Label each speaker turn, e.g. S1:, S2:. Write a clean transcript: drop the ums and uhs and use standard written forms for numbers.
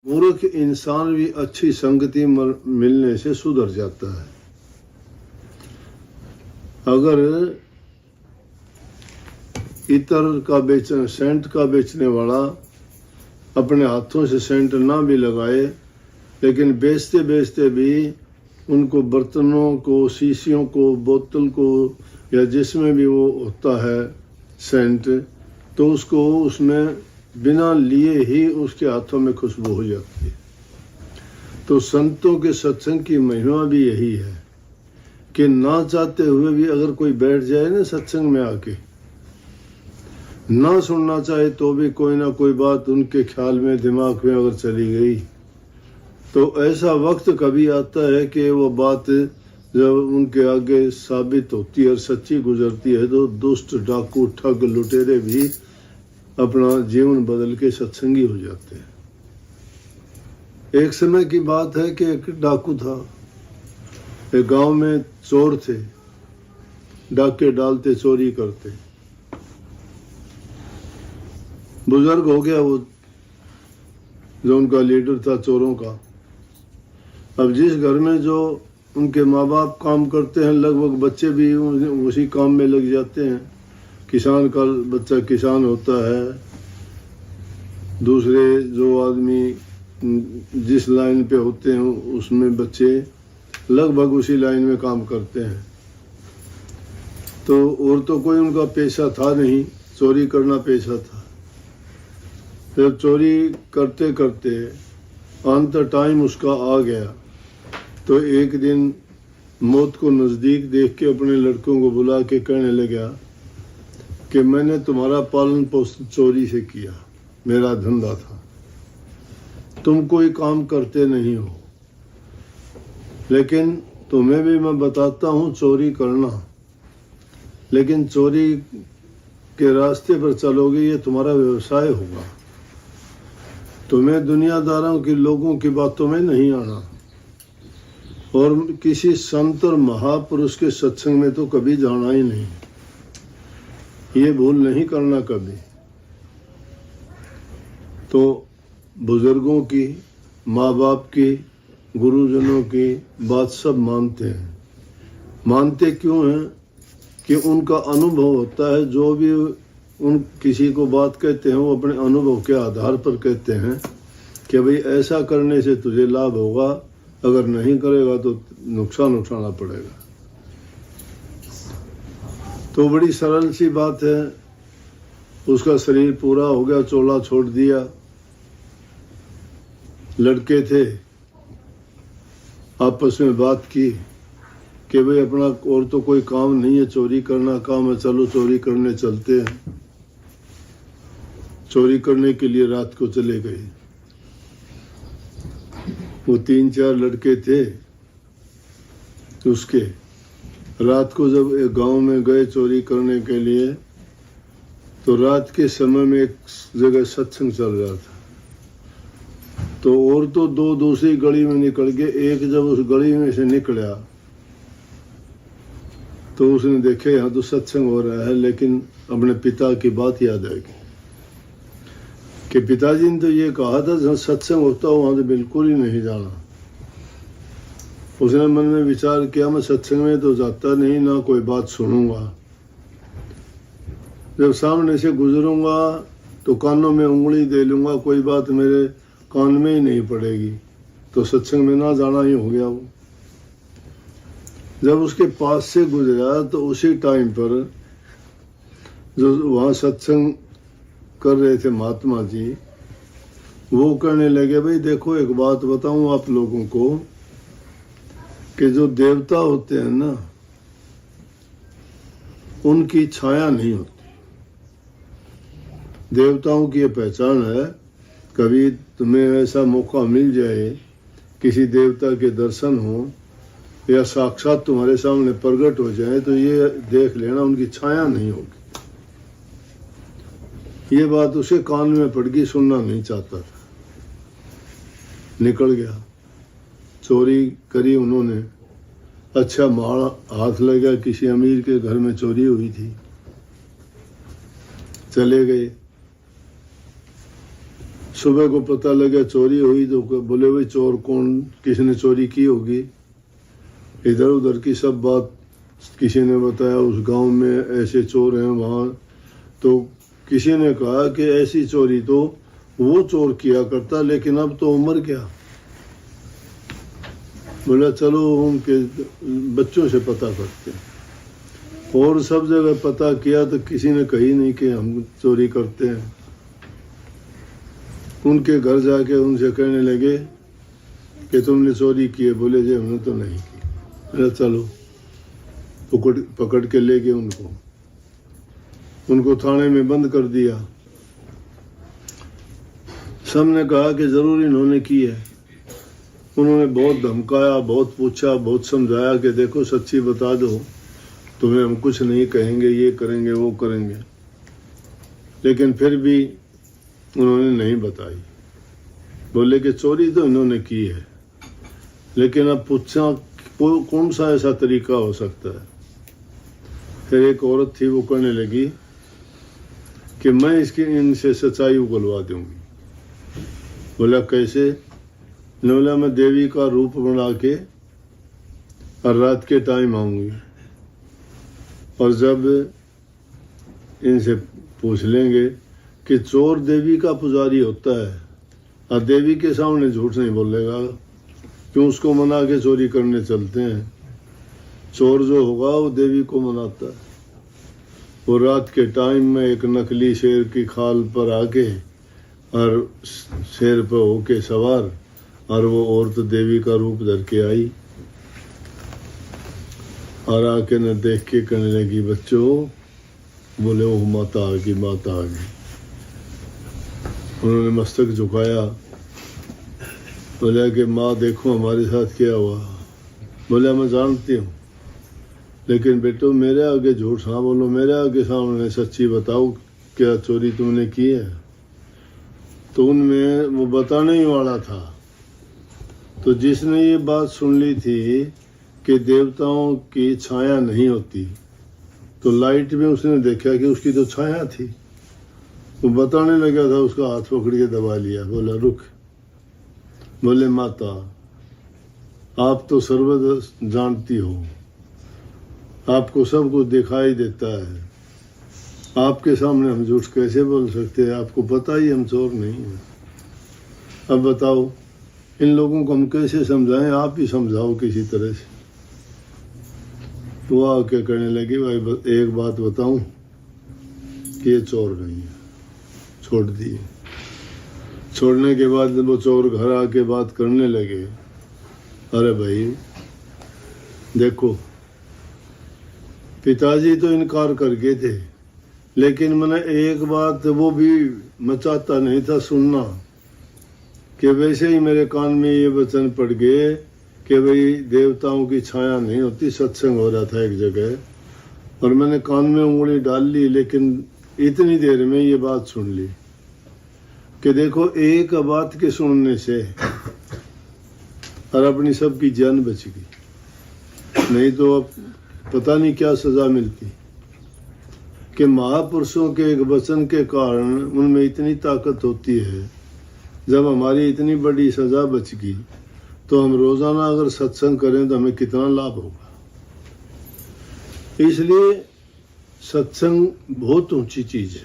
S1: मूर्ख इंसान भी अच्छी संगति मिलने से सुधर जाता है। अगर इतर का बेचने सेंट का बेचने वाला अपने हाथों से सेंट ना भी लगाए, लेकिन बेचते बेचते भी उनको बर्तनों को, शीशियों को, बोतल को या जिसमें भी वो होता है सेंट, तो उसको उसमें बिना लिए ही उसके हाथों में खुशबू हो जाती है। तो संतों के सत्संग की महिमा भी यही है कि ना चाहते हुए भी अगर कोई बैठ जाए ना सत्संग में आके, ना सुनना चाहे तो भी कोई ना कोई बात उनके ख्याल में, दिमाग में अगर चली गई, तो ऐसा वक्त कभी आता है कि वो बात जब उनके आगे साबित होती है और सच्ची गुजरती है, तो दुष्ट, डाकू, ठग, लुटेरे भी अपना जीवन बदल के सत्संगी हो जाते हैं। एक समय की बात है कि एक डाकू था, एक गांव में चोर थे, डाके डालते, चोरी करते। बुजुर्ग हो गया वो जो उनका लीडर था चोरों का। अब जिस घर में जो उनके माँ बाप काम करते हैं, लगभग बच्चे भी उसी काम में लग जाते हैं। किसान का बच्चा किसान होता है, दूसरे जो आदमी जिस लाइन पे होते हैं उसमें बच्चे लगभग उसी लाइन में काम करते हैं। तो और तो कोई उनका पेशा था नहीं, चोरी करना पेशा था। फिर चोरी करते करते अंत टाइम उसका आ गया, तो एक दिन मौत को नज़दीक देख के अपने लड़कों को बुला के कहने लगा कि मैंने तुम्हारा पालन पोषण चोरी से किया, मेरा धंधा था, तुम कोई काम करते नहीं हो, लेकिन तुम्हें भी मैं बताता हूँ चोरी करना, लेकिन चोरी के रास्ते पर चलोगे ये तुम्हारा व्यवसाय होगा। तुम्हें दुनियादारों की, लोगों की बातों में नहीं आना, और किसी संत और महापुरुष के सत्संग में तो कभी जाना ही नहीं। ये भूल नहीं करना कभी। तो बुजुर्गों की, माँ बाप की, गुरुजनों की बात सब मानते हैं। मानते क्यों हैं? कि उनका अनुभव होता है। जो भी उन किसी को बात कहते हैं वो अपने अनुभव के आधार पर कहते हैं कि भाई ऐसा करने से तुझे लाभ होगा, अगर नहीं करेगा तो नुकसान उठाना पड़ेगा। तो बड़ी सरल सी बात है। उसका शरीर पूरा हो गया, चोला छोड़ दिया। लड़के थे, आपस में बात की कि भाई अपना और तो कोई काम नहीं है, चोरी करना काम है, चलो चोरी करने चलते हैं। चोरी करने के लिए रात को चले गए। वो 3-4 लड़के थे उसके। रात को जब एक गांव में गए चोरी करने के लिए, तो रात के समय में एक जगह सत्संग चल रहा था। तो और तो 2 दूसरी गली में निकल गए। एक जब उस गली में से निकला तो उसने देखे यहाँ तो सत्संग हो रहा है, लेकिन अपने पिता की बात याद आई कि पिताजी ने तो ये कहा था जहाँ सत्संग होता हो वहां तो बिल्कुल ही नहीं जाना। उसने मन में विचार किया, मैं सत्संग में तो जाता नहीं, ना कोई बात सुनूंगा। जब सामने से गुजरूंगा तो कानों में उंगली दे लूंगा, कोई बात मेरे कान में ही नहीं पड़ेगी, तो सत्संग में ना जाना ही हो गया। वो जब उसके पास से गुजरा तो उसी टाइम पर जो वहाँ सत्संग कर रहे थे महात्मा जी, वो कहने लगे, भाई देखो एक बात बताऊं आप लोगों को कि जो देवता होते हैं ना, उनकी छाया नहीं होती। देवताओं की ये पहचान है। कभी तुम्हें ऐसा मौका मिल जाए, किसी देवता के दर्शन हो या साक्षात तुम्हारे सामने प्रकट हो जाए, तो ये देख लेना उनकी छाया नहीं होगी। ये बात उसे कान में पड़ गई, सुनना नहीं चाहता था, निकल गया। चोरी करी उन्होंने। अच्छा माड़ा हाथ लगा, किसी अमीर के घर में चोरी हुई थी। चले गए। सुबह को पता लगा चोरी हुई तो बोले भाई चोर कौन, किसने चोरी की होगी। इधर उधर की सब बात किसी ने बताया, उस गांव में ऐसे चोर हैं वहाँ। तो किसी ने कहा कि ऐसी चोरी तो वो चोर किया करता, लेकिन अब तो उम्र क्या। बोला चलो उनके बच्चों से पता करते हैं। और सब जगह पता किया तो किसी ने कही नहीं कि हम चोरी करते हैं। उनके घर जाके उनसे कहने लगे कि तुमने चोरी की है। बोले जी हमने तो नहीं की। बोला चलो पकड़ के ले गए उनको थाने में बंद कर दिया। सबने कहा कि जरूर इन्होंने की है। उन्होंने बहुत धमकाया, बहुत पूछा, बहुत समझाया कि देखो सच्ची बता दो, तुम्हें हम कुछ नहीं कहेंगे, ये करेंगे वो करेंगे। लेकिन फिर भी उन्होंने नहीं बताई। बोले कि चोरी तो इन्होंने की है, लेकिन अब पूछा कौन सा ऐसा तरीका हो सकता है। फिर एक औरत थी, वो कहने लगी कि मैं इनसे सच्चाई उगलवा दूंगी। बोला कैसे। बोला मैं देवी का रूप बना के और रात के टाइम आऊंगी, और जब इनसे पूछ लेंगे कि चोर देवी का पुजारी होता है और देवी के सामने झूठ नहीं बोलेगा, क्यों उसको मना के चोरी करने चलते हैं। चोर जो होगा वो देवी को मनाता है। वो रात के टाइम में एक नकली शेर की खाल पर आके और शेर पर होके सवार, और वो औरत देवी का रूप धर के आई और आके न देख के कहने लगी बच्चों। बोले वो माता आ गई, माता आ गई। उन्होंने मस्तक झुकाया। बोला कि माँ देखो हमारे साथ क्या हुआ। बोला मैं जानती हूँ, लेकिन बेटो मेरे आगे झूठ ना बोलो, मेरे आगे सामने सच्ची बताओ क्या चोरी तुमने की है। तो उनमें वो बताने ही वाला था। तो जिसने ये बात सुन ली थी कि देवताओं की छाया नहीं होती, तो लाइट में उसने देखा कि उसकी तो छाया थी। वो बताने लगा था, उसका हाथ पकड़ के दबा लिया। बोला रुक। बोले माता आप तो सर्वदा जानती हो, आपको सब कुछ दिखाई देता है, आपके सामने हम झूठ कैसे बोल सकते हैं। आपको पता ही हम चोर नहीं हैं। अब बताओ इन लोगों को हम कैसे समझाएं, आप ही समझाओ किसी तरह से। वो आके कहने लगी भाई एक बात बताऊं कि ये चोर नहीं है। छोड़ दिए। छोड़ने के बाद वो चोर घर आके बात करने लगे। अरे भाई देखो पिताजी तो इनकार कर गए थे, लेकिन मैंने एक बात वो भी मैं चाहता नहीं था सुनना, कि वैसे ही मेरे कान में ये वचन पड़ गए कि भाई देवताओं की छाया नहीं होती। सत्संग हो रहा था एक जगह और मैंने कान में उंगली डाल ली, लेकिन इतनी देर में ये बात सुन ली कि देखो एक बात के सुनने से और अपनी सबकी जान बच गई, नहीं तो अब पता नहीं क्या सजा मिलती। कि महापुरुषों के एक वचन के कारण उनमें इतनी ताकत होती है। जब हमारी इतनी बड़ी सजा बच गई, तो हम रोजाना अगर सत्संग करें तो हमें कितना लाभ होगा। इसलिए सत्संग बहुत ऊंची चीज है।